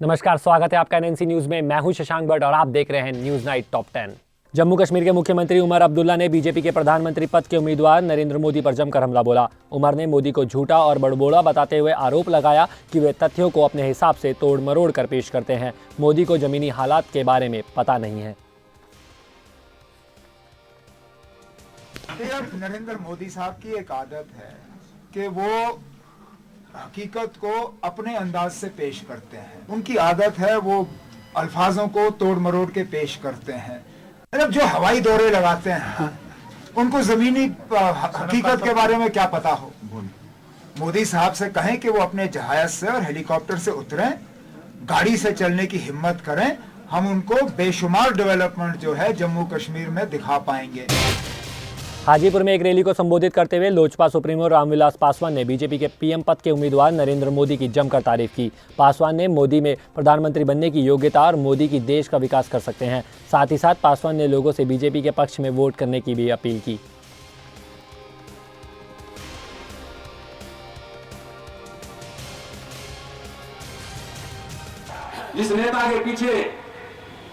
नमस्कार, स्वागत है आपका एनएनसी न्यूज में। मैं हूं शशांक भट्ट और आप देख रहे हैं news night top 10। Jammu Kashmir के मुख्यमंत्री उमर अब्दुल्ला ने बीजेपी के प्रधानमंत्री पद के उम्मीदवार नरेंद्र मोदी पर जमकर हमला बोला। उमर ने मोदी को झूठा और बड़बोड़ा बताते हुए आरोप लगाया कि वे तथ्यों को अपने हिसाब से तोड़ मरोड़ कर पेश करते हैं। मोदी को जमीनी हालात के बारे में पता नहीं है। नरेंद्र मोदी साहब की एक आदत है कि वो हकीकत को अपने अंदाज से पेश करते हैं। उनकी आदत है वो अल्फाजों को तोड़ मरोड़ के पेश करते हैं। मतलब जो हवाई दौरे लगाते हैं उनको जमीनी हकीकत के बारे में क्या पता हो। मोदी साहब से कहें कि वो अपने जहाज से और हेलीकॉप्टर से उतरें, गाड़ी से चलने की हिम्मत करें, हम उनको बेशुमार डेवलपमेंट जो है जम्मू कश्मीर में दिखा पाएंगे। हाजीपुर में एक रैली को संबोधित करते हुए लोजपा सुप्रीमो रामविलास पासवान ने बीजेपी के पीएम पद के उम्मीदवार नरेंद्र मोदी की जमकर तारीफ की। पासवान ने मोदी में प्रधानमंत्री बनने की योग्यता और मोदी की देश का विकास कर सकते हैं। साथ ही साथ पासवान ने लोगों से बीजेपी के पक्ष में वोट करने की भी अपील की। इस नेता के पीछे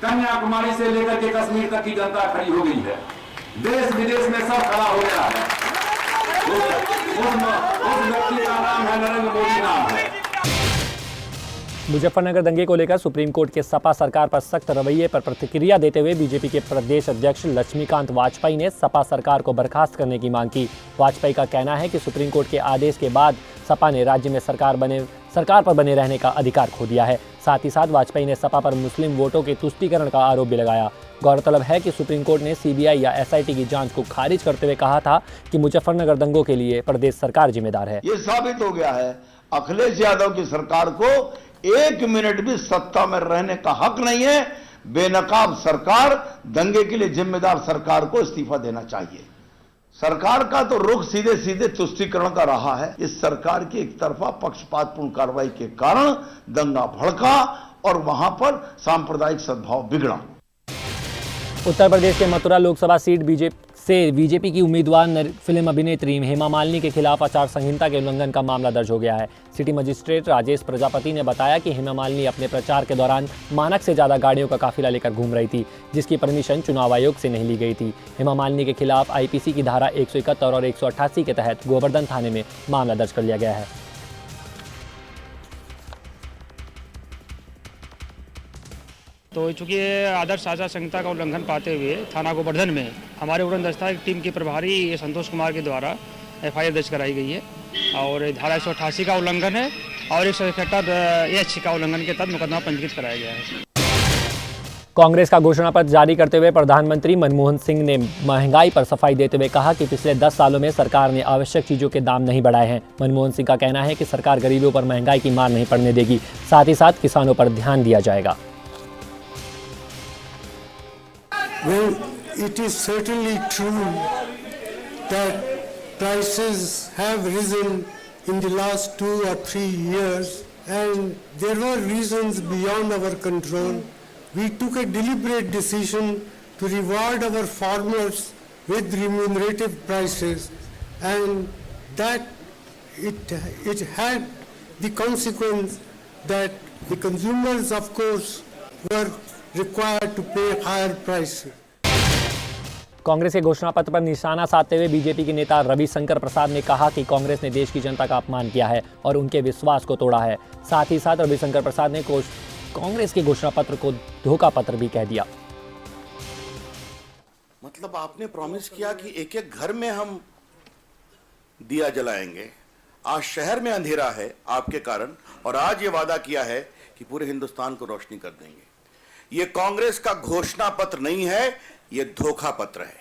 कन्याकुमारी से लेकर के कश्मीर तक की जनता खड़ी हो गई है। देश विदेश में सब खड़ा हो गया है। उस व्यक्ति का नाम है नरेंद्र मोदी नाम है। मुजफ्फरनगर दंगे को लेकर सुप्रीम कोर्ट के सपा सरकार पर सख्त रवैये पर प्रतिक्रिया देते हुए बीजेपी के प्रदेश अध्यक्ष लक्ष्मीकांत वाजपेयी ने सपा सरकार को बर्खास्त करने की मांग की। वाजपेयी का कहना है कि सुप्रीम कोर्ट के आदेश के बाद सपा ने राज्य में सरकार पर बने रहने का अधिकार खो दिया है। साथ ही साथ वाजपेयी ने सपा पर मुस्लिम वोटों के तुष्टीकरण का आरोप भी लगाया। गौरतलब है कि सुप्रीम कोर्ट ने सीबीआई या एसआईटी की जांच को खारिज करते हुए कहा था कि मुजफ्फरनगर दंगों के लिए प्रदेश सरकार जिम्मेदार है। ये साबित हो गया है अखिलेश यादव की सरकार को एक मिनट भी सत्ता में रहने का हक नहीं है। बेनकाब सरकार, दंगे के लिए जिम्मेदार सरकार को इस्तीफा देना चाहिए। सरकार का तो रुख सीधे सीधे तुष्टीकरण का रहा है। इस सरकार की एक तरफा पक्षपातपूर्ण कार्रवाई के कारण दंगा भड़का और वहां पर सांप्रदायिक सद्भाव बिगड़ा। उत्तर प्रदेश के मथुरा लोकसभा सीट बीजेपी की उम्मीदवार फिल्म अभिनेत्री हेमा मालिनी के खिलाफ आचार संहिता के उल्लंघन का मामला दर्ज हो गया है। सिटी मजिस्ट्रेट राजेश प्रजापति ने बताया कि हेमा मालिनी अपने प्रचार के दौरान मानक से ज्यादा गाड़ियों का काफिला लेकर घूम रही थी, जिसकी परमिशन चुनाव आयोग से नहीं ली गई थी। हेमा मालिनी के खिलाफ आईपीसी की धारा 171 और 188 के तहत गोवर्धन थाने में मामला दर्ज कर लिया गया है। तो चूंकि आदर्श आचार संहिता का उल्लंघन पाते हुए थाना गोवर्धन में हमारे उड़न दस्ता टीम के प्रभारी संतोष कुमार के द्वारा एफआईआर दर्ज कराई गई है और धारा 188 का उल्लंघन है और 171 का उल्लंघन के तहत मुकदमा पंजीकृत कराया गया है। कांग्रेस का घोषणा पत्र जारी करते हुए प्रधानमंत्री मनमोहन सिंह ने महंगाई पर सफाई देते हुए कहा कि पिछले 10 सालों में सरकार ने आवश्यक चीजों के दाम नहीं बढ़ाए हैं। मनमोहन सिंह का कहना है कि सरकार गरीबों पर महंगाई की मार नहीं पड़ने देगी, साथ ही साथ किसानों पर ध्यान दिया जाएगा। Well, it is certainly true that prices have risen in the last 2 or 3 years, and there were reasons beyond our control. We took a deliberate decision to reward our farmers with remunerative prices, and that it had the consequence that the consumers, of course, were required to pay higher prices. Congress के घोषणा पत्र पर निशाना साधते हुए BJP के नेता रविशंकर प्रसाद ने कहा कि कांग्रेस ने देश की जनता का अपमान किया है और उनके विश्वास को तोड़ा है। साथ ही साथ रविशंकर प्रसाद ने कांग्रेस के घोषणा पत्र को धोखा पत्र भी कह दिया। मतलब आपने प्रॉमिस किया कि एक एक घर में हम दिया जलाएंगे। आज शहर में अंधेरा है आपके कारण, और आज ये वादा किया है कि पूरे हिंदुस्तान को रोशनी कर देंगे। ये कांग्रेस का घोषणा पत्र नहीं है, ये धोखा पत्र है।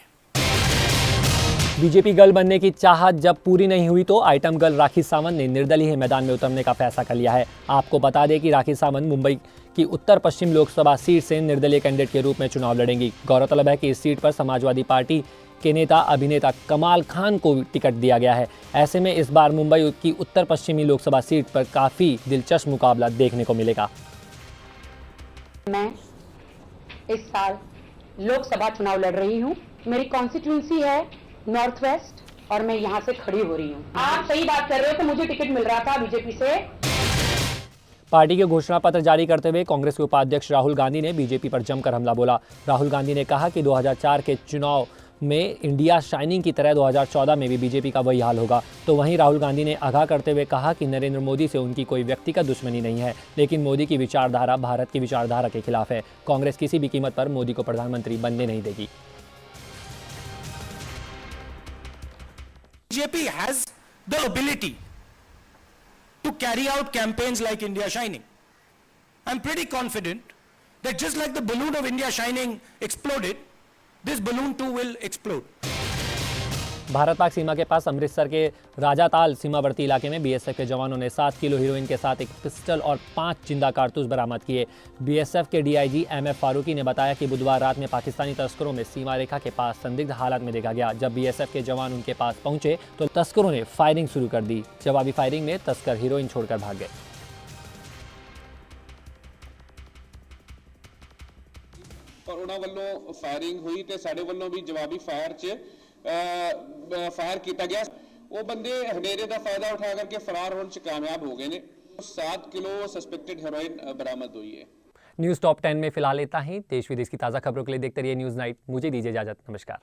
बीजेपी गर्ल बनने की चाहत जब पूरी नहीं हुई तो आइटम गर्ल राखी सावंत ने निर्दलीय मैदान में उतरने का फैसला कर लिया है। आपको बता दें कि राखी सावंत मुंबई की उत्तर पश्चिम लोकसभा सीट से निर्दलीय कैंडिडेट के रूप में चुनाव लड़ेंगी। गौरतलब है कि इस सीट पर समाजवादी पार्टी के नेता अभिनेता कमाल खान को टिकट दिया गया है। ऐसे में इस बार मुंबई की उत्तर पश्चिमी लोकसभा सीट पर काफी दिलचस्प मुकाबला देखने को मिलेगा। मैं इस साल लोकसभा चुनाव लड़ रही हूँ। मेरी कॉन्स्टिट्यूंसी है नॉर्थ वेस्ट और मैं यहाँ से खड़ी हो रही हूँ। आप सही बात कर रहे हो कि मुझे टिकट मिल रहा था बीजेपी से। पार्टी के घोषणा पत्र जारी करते हुए कांग्रेस के उपाध्यक्ष राहुल गांधी ने बीजेपी पर जमकर हमला बोला। राहुल गांधी ने कहा कि 2004 के चुनाव में इंडिया शाइनिंग की तरह 2014 में भी बीजेपी का वही हाल होगा। तो वहीं राहुल गांधी ने आगाह करते हुए कहा कि नरेंद्र मोदी से उनकी कोई व्यक्तिगत दुश्मनी नहीं है, लेकिन मोदी की विचारधारा भारत की विचारधारा के खिलाफ है। कांग्रेस किसी भी कीमत पर मोदी को प्रधानमंत्री बनने नहीं देगी। BJP has the ability to carry out campaigns like India Shining. I'm pretty confident that just like the balloon of India Shining exploded, this balloon too will explode. Bharat Pak सीमा के पास अमृतसर के राजाताल सीमावर्ती इलाके में बीएसएफ के जवानों ने 7 किलो हीरोइन के साथ एक पिस्टल और 5 जिंदा कारतूस बरामद किए। बीएसएफ के डीआईजी एमएफ फारूकी ने बताया कि बुधवार रात में पाकिस्तानी तस्करों में सीमा रेखा के पास संदिग्ध हालत में देखा गया। जब बीएसएफ के जवान उनके पास पहुंचे तो तस्करों ने फायरिंग शुरू कर दी। जवाबी फायरिंग में तस्कर हीरोइन छोड़कर भाग गए। पर ਉਹਨਾਂ ਵੱਲੋਂ ਫਾਇਰਿੰਗ ਹੋਈ ਤੇ ਸਾਡੇ ਵੱਲੋਂ ਵੀ ਜਵਾਬੀ ਫਾਇਰ 'ਚ ਫਾਇਰ ਕੀਤਾ ਗਿਆ। ਉਹ ਬੰਦੇ ਹਨੇਰੇ ਦਾ ਫਾਇਦਾ ਉਠਾ ਕਰਕੇ ਫਰਾਰ ਹੋਣ 'ਚ ਕਾਮਯਾਬ ਹੋ ਗਏ ਨੇ। 7 किलो सस्पेक्टेड हेरोइन बरामद हुई है। न्यूज़ टॉप 10 में फिलहाल इतना ही। देश विदेश की ताज़ा खबरों के लिए देखते रहिए न्यूज़ नाइट। मुझे दीजिए इजाजत। नमस्कार।